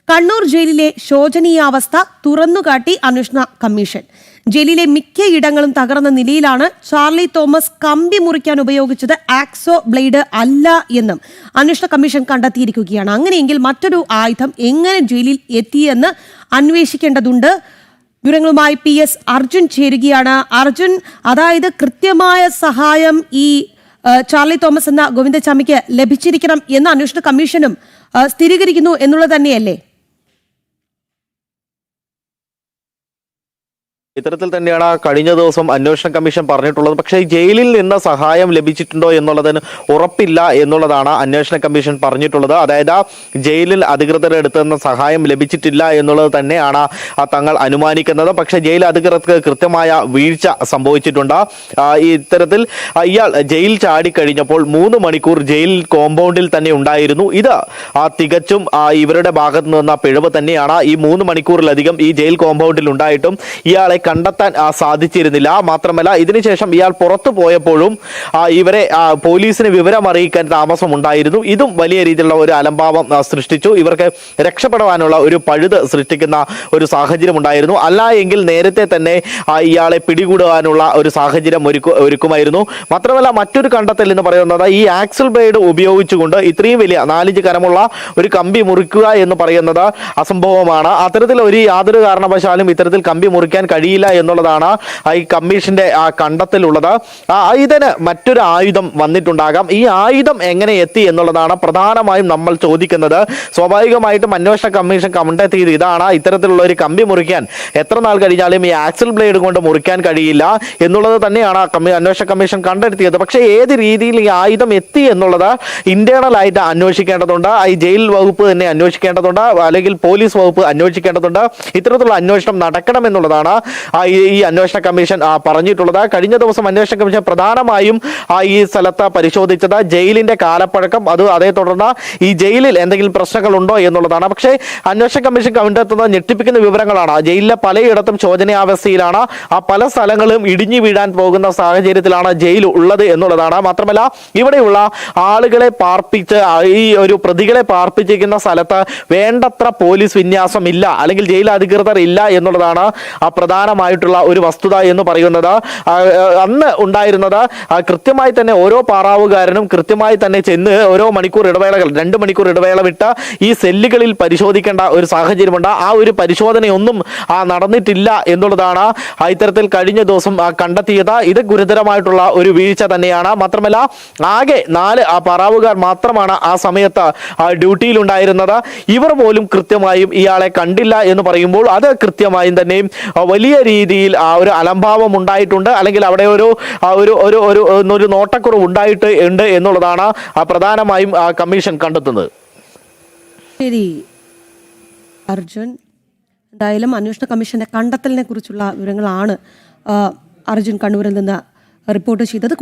കണ്ണൂർ ജയിലിലെ ശോചനീയാവസ്ഥ തുറന്നുകാട്ടി അന്വേഷണ കമ്മീഷൻ. ജയിലിലെ മിക്കയിടങ്ങളും തകർന്ന നിലയിലാണ്. ചാർലി തോമസ് കമ്പി മുറിക്കാൻ ഉപയോഗിച്ചത് ആക്സോ ബ്ലേഡ് അല്ല എന്നും അന്വേഷണ കമ്മീഷൻ കണ്ടെത്തിയിരിക്കുകയാണ്. അങ്ങനെയെങ്കിൽ മറ്റൊരു ആയുധം എങ്ങനെ ജയിലിൽ എത്തിയെന്ന് അന്വേഷിക്കേണ്ടതുണ്ട്. വിവരങ്ങളുമായി PS അർജുൻ ചേരുകയാണ്. അർജുൻ, അതായത് കൃത്യമായ സഹായം ഈ ചാർലി തോമസ് എന്ന ഗോവിന്ദച്ചാമിക്ക് ലഭിച്ചിരിക്കണം എന്ന് അന്വേഷണ കമ്മീഷനും സ്ഥിരീകരിക്കുന്നു എന്നുള്ളത് തന്നെയല്ലേ? ഇത്തരത്തിൽ തന്നെയാണ് കഴിഞ്ഞ ദിവസം അന്വേഷണ കമ്മീഷൻ പറഞ്ഞിട്ടുള്ളത്. പക്ഷേ ജയിലിൽ നിന്ന് സഹായം ലഭിച്ചിട്ടുണ്ടോ എന്നുള്ളതിന് ഉറപ്പില്ല എന്നുള്ളതാണ് അന്വേഷണ കമ്മീഷൻ പറഞ്ഞിട്ടുള്ളത്. അതായത് ജയിലിൽ അധികൃതരുടെ അടുത്ത് നിന്ന് സഹായം ലഭിച്ചിട്ടില്ല എന്നുള്ളത് തന്നെയാണ് തങ്ങൾ അനുമാനിക്കുന്നത്. പക്ഷേ ജയിൽ അധികൃതർക്ക് കൃത്യമായ വീഴ്ച സംഭവിച്ചിട്ടുണ്ട്. ഇത്തരത്തിൽ ഇയാൾ ജയിൽ ചാടിക്കഴിഞ്ഞപ്പോൾ 3 മണിക്കൂർ ജയിൽ കോമ്പൗണ്ടിൽ തന്നെ ഉണ്ടായിരുന്നു. ഇത് തികച്ചും ഇവരുടെ ഭാഗത്തു നിന്ന പിഴവ് തന്നെയാണ്. ഈ 3 മണിക്കൂറിലധികം ഈ ജയിൽ കോമ്പൗണ്ടിൽ ഉണ്ടായിട്ടും ഇയാളെ കണ്ടെത്താൻ സാധിച്ചിരുന്നില്ല. മാത്രമല്ല, ഇതിനുശേഷം ഇയാൾ പുറത്തു പോയപ്പോഴും ഇവരെ പോലീസിന് വിവരം അറിയിക്കാൻ താമസമുണ്ടായിരുന്നു. ഇതും വലിയ രീതിയിലുള്ള ഒരു അലംഭാവം സൃഷ്ടിച്ചു. ഇവർക്ക് രക്ഷപ്പെടാനുള്ള ഒരു പഴുത് സൃഷ്ടിക്കുന്ന ഒരു സാഹചര്യം ഉണ്ടായിരുന്നു. അല്ല എങ്കിൽ നേരത്തെ തന്നെ ഇയാളെ പിടികൂടാനുള്ള ഒരു സാഹചര്യം ഒരുക്കുമായിരുന്നു. മാത്രമല്ല, മറ്റൊരു കണ്ടെത്തൽ എന്ന് പറയുന്നത് ഈ ആക്സൽ ബ്ലേഡ് ഉപയോഗിച്ചുകൊണ്ട് ഇത്രയും വലിയ 4 കനമുള്ള ഒരു കമ്പി മുറിക്കുക എന്ന് പറയുന്നത് അസംഭവമാണ്. അത്തരത്തിൽ യാതൊരു കാരണവശാലും ഇത്തരത്തിൽ കമ്പി മുറിക്കാൻ കഴിയില്ല എന്നുള്ളതാണ് ഈ കമ്മീഷന്റെ കണ്ടെത്തലുള്ളത്. ഇതിന് മറ്റൊരു ആയുധം വന്നിട്ടുണ്ടാകാം. ഈ ആയുധം എങ്ങനെ എത്തി എന്നുള്ളതാണ് പ്രധാനമായും നമ്മൾ ചോദിക്കുന്നത്. സ്വാഭാവികമായിട്ടും അന്വേഷണ കമ്മീഷൻ കണ്ടെത്തിയത് ഇതാണ്: ഇത്തരത്തിലുള്ള ഒരു കമ്പി മുറിക്കാൻ എത്ര നാൾ കഴിഞ്ഞാലും ഈ ആക്സൽ ബ്ലേഡ് കൊണ്ട് മുറിക്കാൻ കഴിയില്ല എന്നുള്ളത് തന്നെയാണ് അന്വേഷണ കമ്മീഷൻ കണ്ടെത്തിയത്. പക്ഷേ ഏത് രീതിയിൽ ഈ ആയുധം എത്തി എന്നുള്ളത് ഇന്റേണൽ ആയിട്ട് അന്വേഷിക്കേണ്ടതുണ്ട്. ഈ ജയിൽ വകുപ്പ് തന്നെ അന്വേഷിക്കേണ്ടതുണ്ട്, അല്ലെങ്കിൽ പോലീസ് വകുപ്പ് അന്വേഷിക്കേണ്ടതുണ്ട്. ഇത്തരത്തിലുള്ള അന്വേഷണം നടക്കണമെന്നുള്ളതാണ് ഈ അന്വേഷണ കമ്മീഷൻ പറഞ്ഞിട്ടുള്ളത്. കഴിഞ്ഞ ദിവസം അന്വേഷണ കമ്മീഷൻ പ്രധാനമായും ഈ സ്ഥലത്ത് പരിശോധിച്ചത് ജയിലിന്റെ കാലപ്പഴക്കം, അതേ തുടർന്ന് ഈ ജയിലിൽ എന്തെങ്കിലും പ്രശ്നങ്ങൾ ഉണ്ടോ എന്നുള്ളതാണ്. പക്ഷേ അന്വേഷണ കമ്മീഷൻ കണ്ടെത്തുന്ന ഞെട്ടിപ്പിക്കുന്ന വിവരങ്ങളാണ്. ജയിലിലെ പലയിടത്തും ശോചനീയാവസ്ഥയിലാണ്. പല സ്ഥലങ്ങളും ഇടിഞ്ഞു വീഴാൻ പോകുന്ന സാഹചര്യത്തിലാണ് ജയിൽ ഉള്ളത് എന്നുള്ളതാണ്. മാത്രമല്ല, ഇവിടെയുള്ള ആളുകളെ പാർപ്പിച്ച് ഈ ഒരു പ്രതികളെ പാർപ്പിച്ചിരിക്കുന്ന സ്ഥലത്ത് വേണ്ടത്ര പോലീസ് വിന്യാസം ഇല്ല, അല്ലെങ്കിൽ ജയിൽ അധികൃതർ ഇല്ല എന്നുള്ളതാണ് പ്രധാനമായിട്ടുള്ള ഒരു വസ്തുത എന്ന് പറയുന്നത്. അന്ന് ഉണ്ടായിരുന്നത് കൃത്യമായി തന്നെ ഓരോ പാറാവുകാരനും കൃത്യമായി തന്നെ ചെന്ന് ഓരോ മണിക്കൂർ ഇടവേളകൾ 2 മണിക്കൂർ ഇടവേള വിട്ട് ഈ സെല്ലുകളിൽ പരിശോധിക്കേണ്ട ഒരു സാഹചര്യമുണ്ട്. ആ ഒരു പരിശോധനയൊന്നും നടന്നിട്ടില്ല എന്നുള്ളതാണ് ഇത്തരത്തിൽ കഴിഞ്ഞ ദിവസം കണ്ടെത്തിയത്. ഇത് ഗുരുതരമായിട്ടുള്ള ഒരു വീഴ്ച തന്നെയാണ്. മാത്രമല്ല, ആകെ 4 പാറാവുകാർ മാത്രമാണ് ആ സമയത്ത് ഡ്യൂട്ടിയിൽ ഉണ്ടായിരുന്നത്. ഇവർ പോലും കൃത്യമായും ഇയാളെ കണ്ടില്ല എന്ന് പറയുമ്പോൾ അത് കൃത്യമായും തന്നെ വലിയ രീതിയിൽ ഒരു അലംഭാവം ഉണ്ടായിട്ടുണ്ട്, അല്ലെങ്കിൽ അവിടെ ഒരു നോട്ടക്കുറവ് ഉണ്ട് എന്നുള്ളതാണ് പ്രധാനമായും കമ്മീഷൻ കണ്ടെത്തുന്നത്. ശരി അർജുൻ, എന്തായാലും അന്വേഷണ കമ്മീഷന്റെ കണ്ടെത്തലിനെ കുറിച്ചുള്ള വിവരങ്ങളാണ് അർജുൻ കണ്ണൂരിൽ നിന്ന് റിപ്പോർട്ട് ചെയ്തത്.